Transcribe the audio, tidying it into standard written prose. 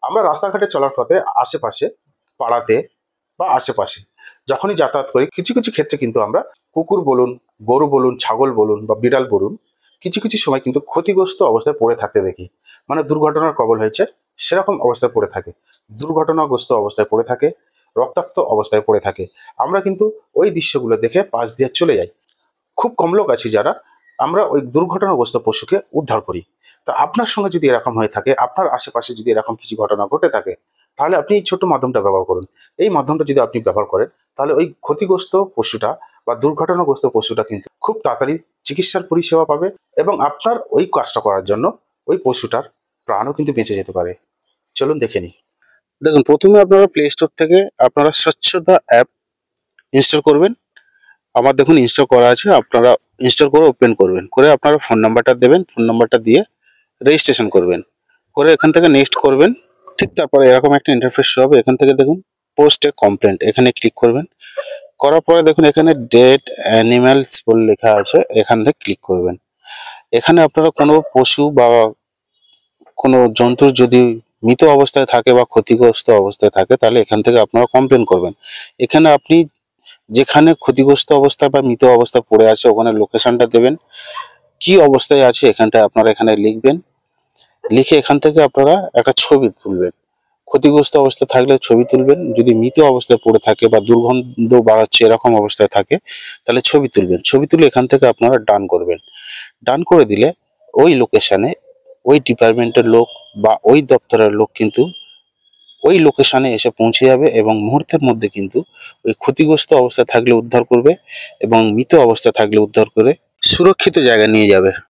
আমরা রাস্তাঘাটে চলার পথে আশেপাশে পাড়াতে বা আশেপাশে যখনই যাতায়াত করি কিছু কিছু ক্ষেত্রে কিন্তু আমরা কুকুর বলুন, গরু বলুন, ছাগল বলুন বা বিড়াল বলুন, কিছু কিছু সময় কিন্তু ক্ষতিগ্রস্ত অবস্থায় পড়ে থাকতে দেখি। মানে দুর্ঘটনার কবল হয়েছে সেরকম অবস্থায় পড়ে থাকে, দুর্ঘটনাগ্রস্ত অবস্থায় পড়ে থাকে, রক্তাক্ত অবস্থায় পড়ে থাকে। আমরা কিন্তু ওই দৃশ্যগুলো দেখে পাশ দিয়ে চলে যাই। খুব কম লোক আছি যারা আমরা ওই দুর্ঘটনাগ্রস্ত পশুকে উদ্ধার করি। তো আপনার সঙ্গে যদি এরকম হয়ে থাকে, আপনার আশেপাশে যদি এরকম কিছু ঘটনা ঘটে থাকে, তাহলে আপনি এই ছোট্ট মাধ্যমটা ব্যবহার করুন। এই মাধ্যমটা যদি আপনি ব্যবহার করেন, তাহলে ওই ক্ষতিগ্রস্ত পশুটা বা দুর্ঘটনাগ্রস্ত পশুটা কিন্তু খুব তাড়াতাড়ি চিকিৎসার পরিষেবা পাবে এবং আপনার ওই কাজটা করার জন্য ওই পশুটার প্রাণও কিন্তু বেঁচে যেতে পারে। চলুন দেখে নিই। দেখুন, প্রথমে আপনারা প্লে স্টোর থেকে আপনারা স্বচ্ছতা অ্যাপ ইনস্টল করবেন। আমার দেখুন ইনস্টল করা আছে, আপনারা ইনস্টল করে ওপেন করবেন, করে আপনারা ফোন নাম্বারটা দেবেন, ফোন নাম্বারটা দিয়ে রেজিস্ট্রেশন করবেন, করে এখান থেকে নেক্সট করবেন। ঠিক তারপরে এরকম একটা ইন্টারফেস শো হবে। এখান থেকে দেখুন পোস্ট এ কমপ্লেন্ট, এখানে ক্লিক করবেন। করার পরে দেখুন এখানে ডেট অ্যানিম্যালস বলে লেখা আছে, এখান থেকে ক্লিক করবেন। এখানে আপনারা কোনো পশু বা কোনো জন্তুর যদি মৃত অবস্থায় থাকে বা ক্ষতিগ্রস্ত অবস্থায় থাকে, তাহলে এখান থেকে আপনারা কমপ্লেন করবেন। এখানে আপনি যেখানে ক্ষতিগ্রস্ত অবস্থা বা মৃত অবস্থা পড়ে আছে ওখানে লোকেশনটা দেবেন, কি অবস্থায় আছে এখানটায় আপনারা এখানে লিখবেন। লিখে এখান থেকে আপনারা একটা ছবি তুলবেন। ক্ষতিগ্রস্ত অবস্থায় থাকলে ছবি তুলবেন, যদি মৃত অবস্থায় পড়ে থাকে বা দুর্গন্ধ বাড়াচ্ছে এরকম অবস্থায় থাকে তাহলে ছবি তুলবেন। ছবি তুলে এখান থেকে আপনারা ডান করবেন। ডান করে দিলে ওই লোকেশনে ওই ডিপার্টমেন্টের লোক বা ওই দপ্তরের লোক কিন্তু ওই লোকেশনে এসে পৌঁছে যাবে এবং মুহূর্তের মধ্যে কিন্তু ওই ক্ষতিগ্রস্ত অবস্থায় থাকলে উদ্ধার করবে এবং মৃত অবস্থায় থাকলে উদ্ধার করে সুরক্ষিত জায়গায় নিয়ে যাবে।